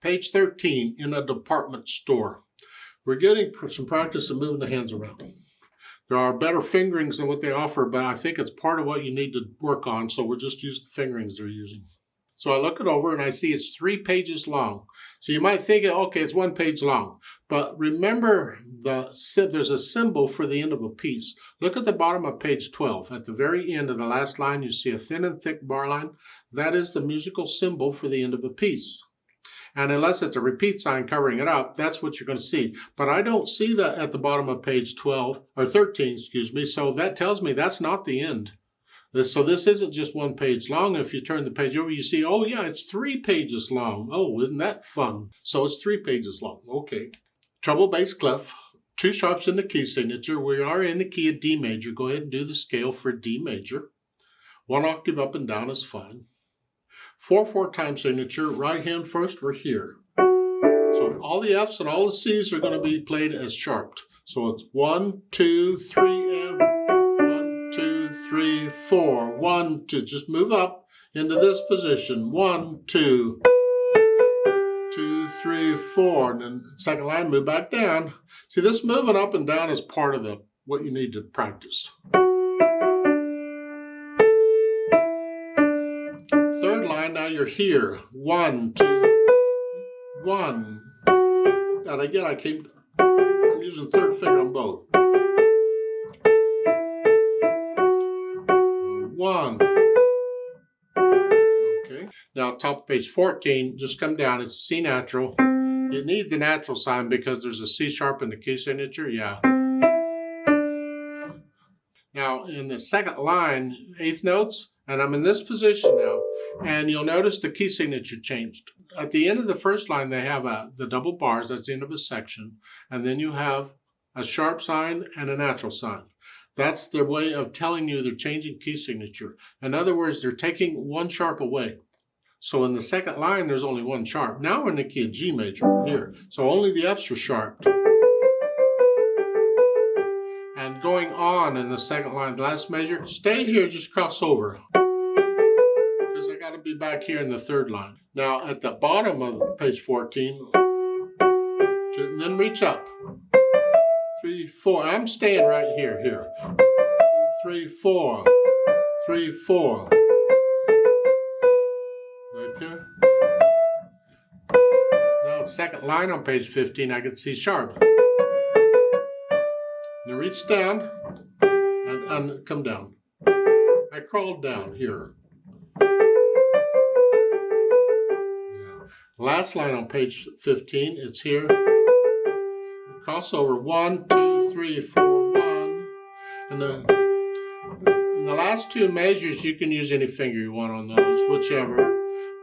Page 13, in a department store. We're getting some practice of moving the hands around. There are better fingerings than what they offer, but I think it's part of what you need to work on, so we'll just use the fingerings they're using. So I look it over and I see it's 3 pages long. So you might think, okay, it's 1 page long. But remember, there's a symbol for the end of a piece. Look at the bottom of page 12. At the very end of the last line, you see a thin and thick bar line. That is the musical symbol for the end of a piece. And unless it's a repeat sign covering it up, that's what you're going to see. But I don't see that at the bottom of page 12, or 13, excuse me. So that tells me that's not the end. So this isn't just 1 page long. If you turn the page over, you see, oh yeah, it's 3 pages long. Oh, isn't that fun? So it's 3 pages long. Okay. Treble bass clef, 2 sharps in the key signature. We are in the key of D major. Go ahead and do the scale for D major. 1 octave up and down is fine. 4/4 time signature. Right hand first, we're here. So all the F's and all the C's are going to be played as sharped. So it's 1, 2, 3, and 1, 2, 3, 4. 1, 2. Just move up into this position. 1, 2, 2, 3, 4. And then second line, move back down. See, this moving up and down is part of what you need to practice. Third line, now you're here. 1, 2, 1. And again, I'm using third finger on both. 1. Okay. Now, top of page 14, just come down. It's C natural. You need the natural sign because there's a C sharp in the key signature. Yeah. Now, in the second line, 8th notes, and I'm in this position now, and you'll notice the key signature changed. At the end of the first line, they have the double bars. That's the end of a section. And then you have a sharp sign and a natural sign. That's their way of telling you they're changing key signature. In other words, they're taking 1 sharp away. So in the second line, there's only 1 sharp. Now we're in the key of G major here. So only the F's are sharped. And going on in the second line, last measure, stay here, just cross over. Because I got to be back here in the third line. Now at the bottom of page 14, and then reach up. 3, 4. I'm staying right here. 2, 3, 4. 3, 4. Right there. Now the second line on page 15, I get C sharp. Now reach down and come down. I crawled down here. Last line on page 15, it's here. Crossover 1, 2, 3, 4, 1. And in the last 2 measures, you can use any finger you want on those, whichever.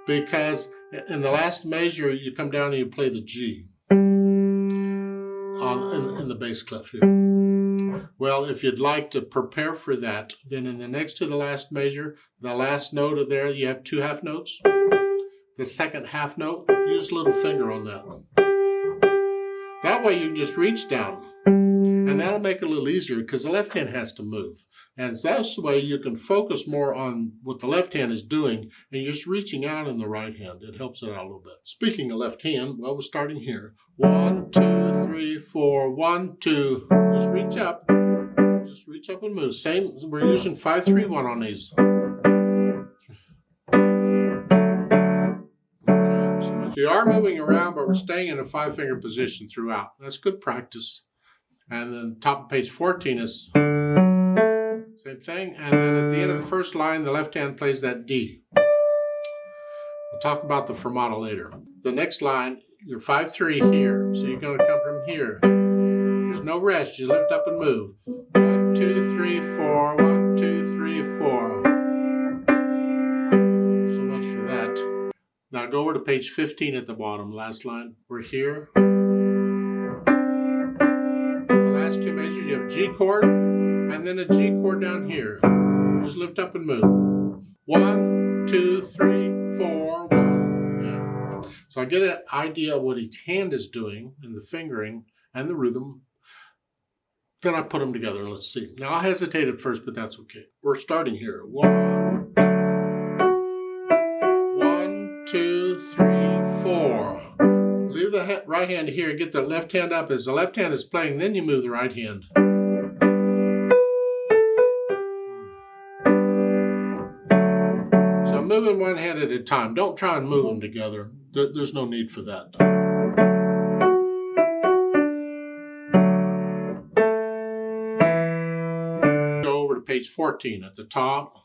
Because in the last measure, you come down and you play the G in the bass clef here. Well, if you'd like to prepare for that, then in the next to the last measure, the last note of there, you have 2 half notes. The second half note, use a little finger on that one. That way you can just reach down. And that'll make it a little easier because the left hand has to move. And that's the way you can focus more on what the left hand is doing and you're just reaching out in the right hand. It helps it out a little bit. Speaking of left hand, well, we're starting here. 1, 2, 3, 4, 1, 2. Just reach up. Just reach up and move. Same, we're using 5, 3, 1 on these. So you are moving around, but we're staying in a 5-finger position throughout. That's good practice. And then top of page 14 is same thing. And then at the end of the first line, the left hand plays that D. We'll talk about the fermata later. The next line, you're 5, 3 here. So you're going to come from here. There's no rest. You lift up and move. 1, 2, 3, 4. 1, 2, 3, 4. So much for that. Now go over to page 15 at the bottom, last line. We're here. The last 2 measures, you have G chord, and then a G chord down here. Just lift up and move. 1, 2, 3, 4, 1. Yeah. So I get an idea of what each hand is doing in the fingering and the rhythm. Then I put them together. Let's see. Now I hesitated first, but that's okay. We're starting here. 1, 2, 3, 4. move the right hand here, get the left hand up as the left hand is playing, then you move the right hand. So I'm moving one hand at a time. Don't try and move them together. There's no need for that. Go over to page 14 at the top.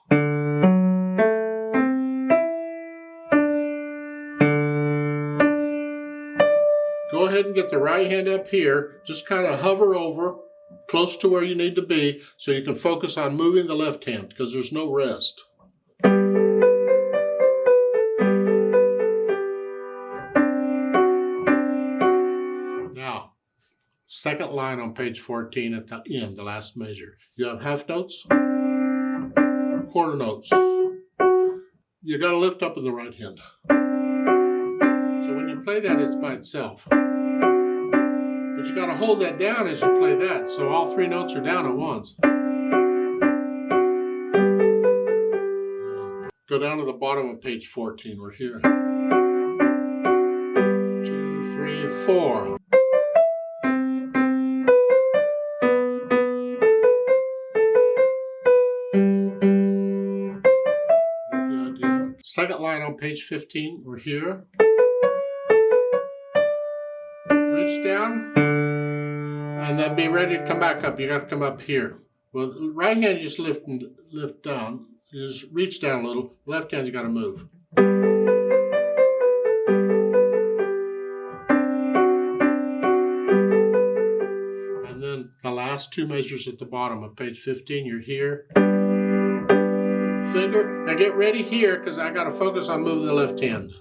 Go ahead and get the right hand up here. Just kind of hover over close to where you need to be so you can focus on moving the left hand because there's no rest. Now, second line on page 14 at the end, the last measure. You have half notes, quarter notes. You got to lift up in the right hand. So when you play that, it's by itself. But you got to hold that down as you play that, so all three notes are down at once. Go down to the bottom of page 14. We're here. 2, 3, 4. Second line on page 15. We're here. Reach down. And then be ready to come back up. You got to come up here. Well, the right hand you just lift down. You just reach down a little. Left hand you got to move. And then the last two measures at the bottom of page 15. You're here. Finger. Now get ready here because I got to focus on moving the left hand.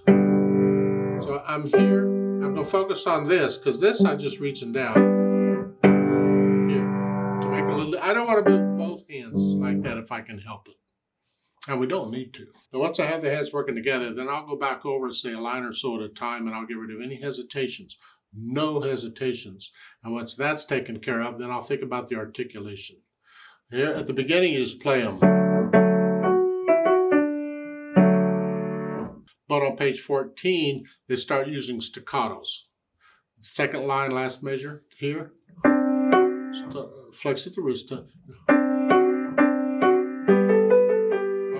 So I'm here. I'm going to focus on this because this I'm just reaching down. I don't want to move both hands like that if I can help it. And we don't need to. Now once I have the hands working together, then I'll go back over and say a line or so at a time and I'll get rid of any hesitations. No hesitations. And once that's taken care of, then I'll think about the articulation. Here at the beginning, you just play them. But on page 14, they start using staccatos. Second line, last measure, here. Flex at the wrist. I'm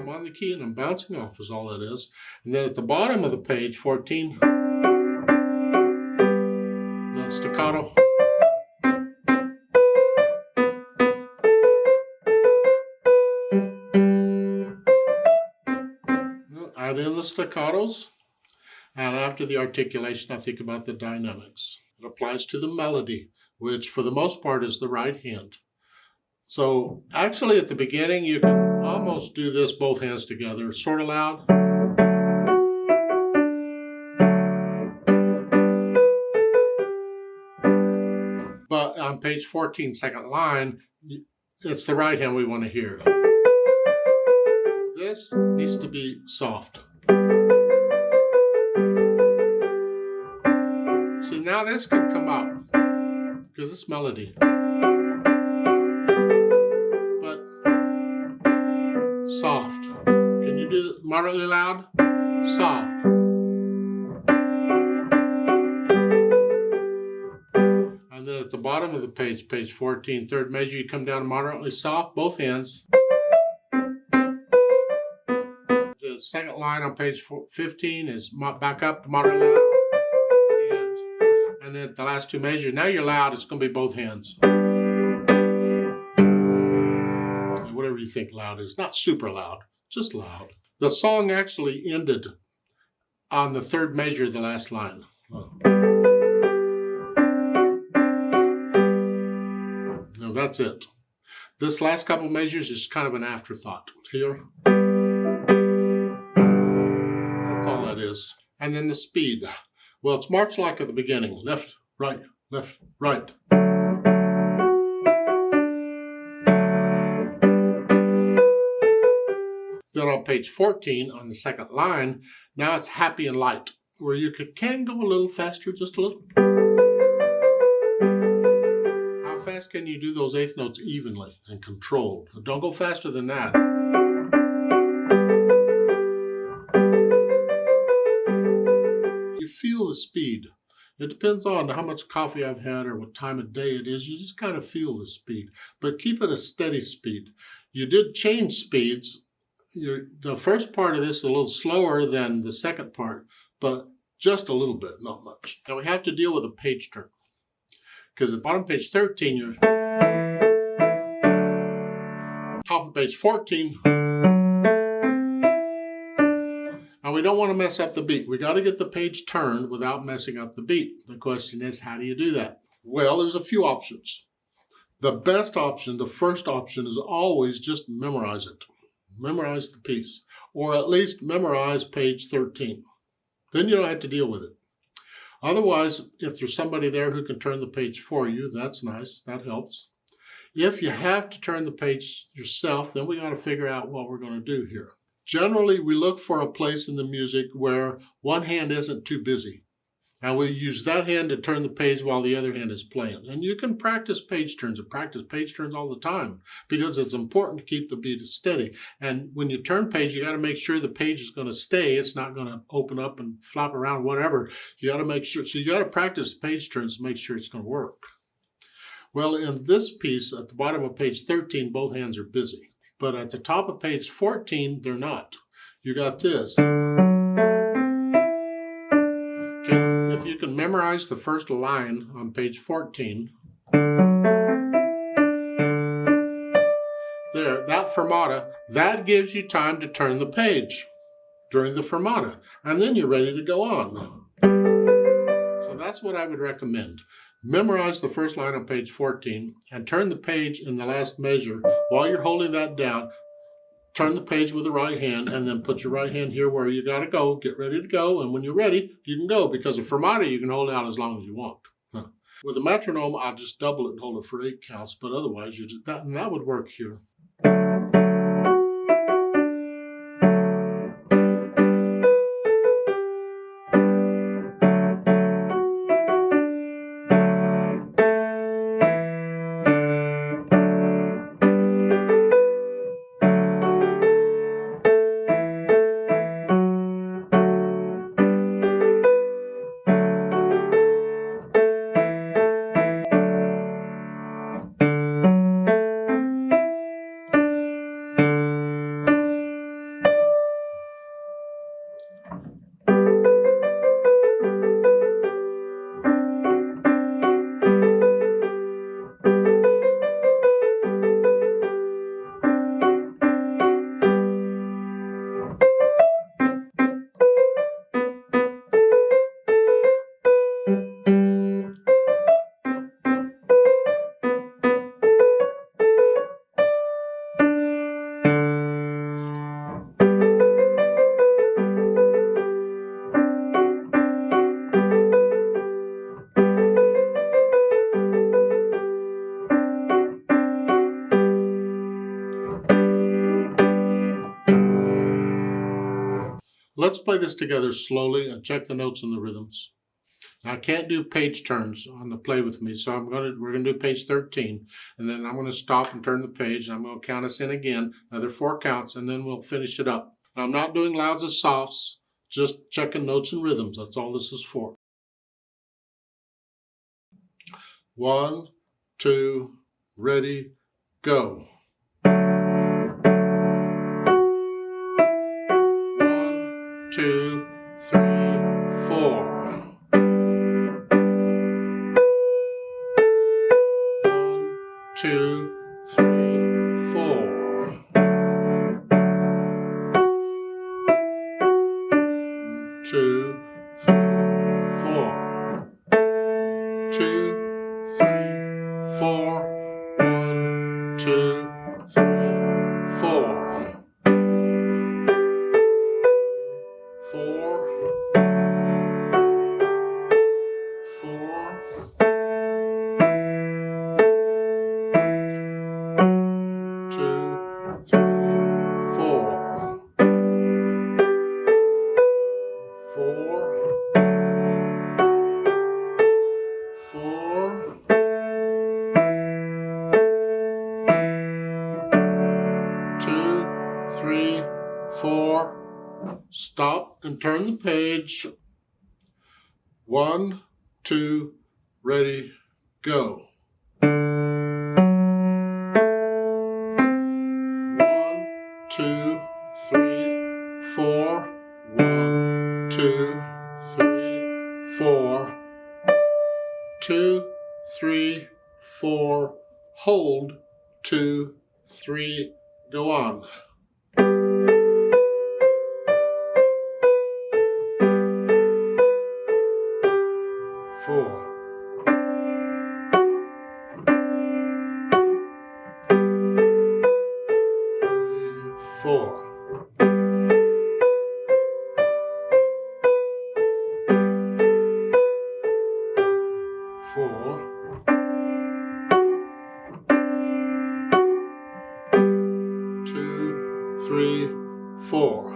on the key and I'm bouncing off is all it is. And then at the bottom of the page, 14, then staccato. Add in the staccatos. And after the articulation, I think about the dynamics. It applies to the melody, which for the most part is the right hand. So actually at the beginning, you can almost do this both hands together, sort of loud. But on page 14, second line, it's the right hand we want to hear. This needs to be soft. See, now this can come up. Because it's melody. But soft. Can you do it moderately loud? Soft. And then at the bottom of the page, page 14, third measure, you come down moderately soft, both hands. The second line on page 15 is back up to moderately loud. And then the last two measures, now you're loud, it's going to be both hands. Whatever you think loud is. Not super loud, just loud. The song actually ended on the third measure of the last line. No, that's it. This last couple measures is kind of an afterthought. Here. That's all that is. And then the speed. Well, it's marched like at the beginning. Left, right, left, right. Then on page 14, on the second line, now it's happy and light, where you can go a little faster, just a little. How fast can you do those eighth notes evenly and controlled? Don't go faster than that. You feel the speed. It depends on how much coffee I've had or what time of day it is. You just kind of feel the speed, but keep it a steady speed. You did change speeds. The first part of this is a little slower than the second part, but just a little bit, not much. Now we have to deal with a page turn, because at the bottom of page 13, you're top of page 14, and we don't want to mess up the beat. We got to get the page turned without messing up the beat. The question is, how do you do that? Well, there's a few options. The best option, the first option, is always just memorize it. Memorize the piece, or at least memorize page 13. Then you don't have to deal with it. Otherwise, if there's somebody there who can turn the page for you, that's nice. That helps. If you have to turn the page yourself, then we got to figure out what we're going to do here. Generally, we look for a place in the music where one hand isn't too busy. And we use that hand to turn the page while the other hand is playing. And you can practice page turns all the time, because it's important to keep the beat steady. And when you turn page, you got to make sure the page is going to stay. It's not going to open up and flop around, whatever. You got to make sure. So you got to practice page turns to make sure it's going to work. Well, in this piece, at the bottom of page 13, both hands are busy. But at the top of page 14, they're not. You got this. If you can memorize the first line on page 14, there, that fermata, that gives you time to turn the page during the fermata, and then you're ready to go on. So that's what I would recommend. Memorize the first line on page 14 and turn the page in the last measure. While you're holding that down, turn the page with the right hand, and then put your right hand here where you got to go. Get ready to go, and when you're ready, you can go, because a fermata you can hold out as long as you want. With a metronome, I'll just double it and hold it for 8 counts, but otherwise, that would work here. Let's play this together slowly and check the notes and the rhythms. Now, I can't do page turns on the play with me, so we're gonna do page 13, and then I'm gonna stop and turn the page, and I'm gonna count us in again, another 4 counts, and then we'll finish it up. Now, I'm not doing louds and softs, just checking notes and rhythms. That's all this is for. 1, 2, ready, go. 1, 2, 3, 4. 1, 2, 3, 4. 2, 3, 4. 2, 3, 4. 1, 2, 3, 4. 4, 4, 2, 3, 4, 4, 4, 2, 3, 4. Stop and turn the page. 1, 2, ready, go. 1, 2, 3, 4. 1, 2, 3, 4. 2, 3, 4. Hold. 2, 3. Go on. 4. 4. 4. 2, 3, 4.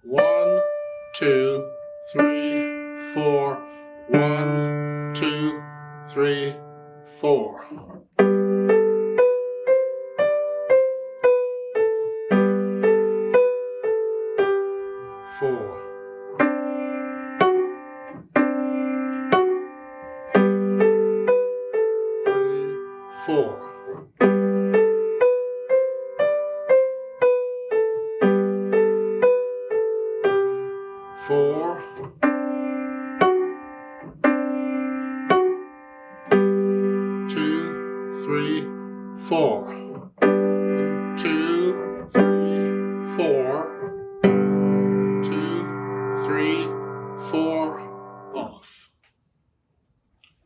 1, 2, 3, 4. 1, 2, 3, 4. 4. 4. 4. 2, 3, 4. 2, 3, 4. 2, 3, 4. Off.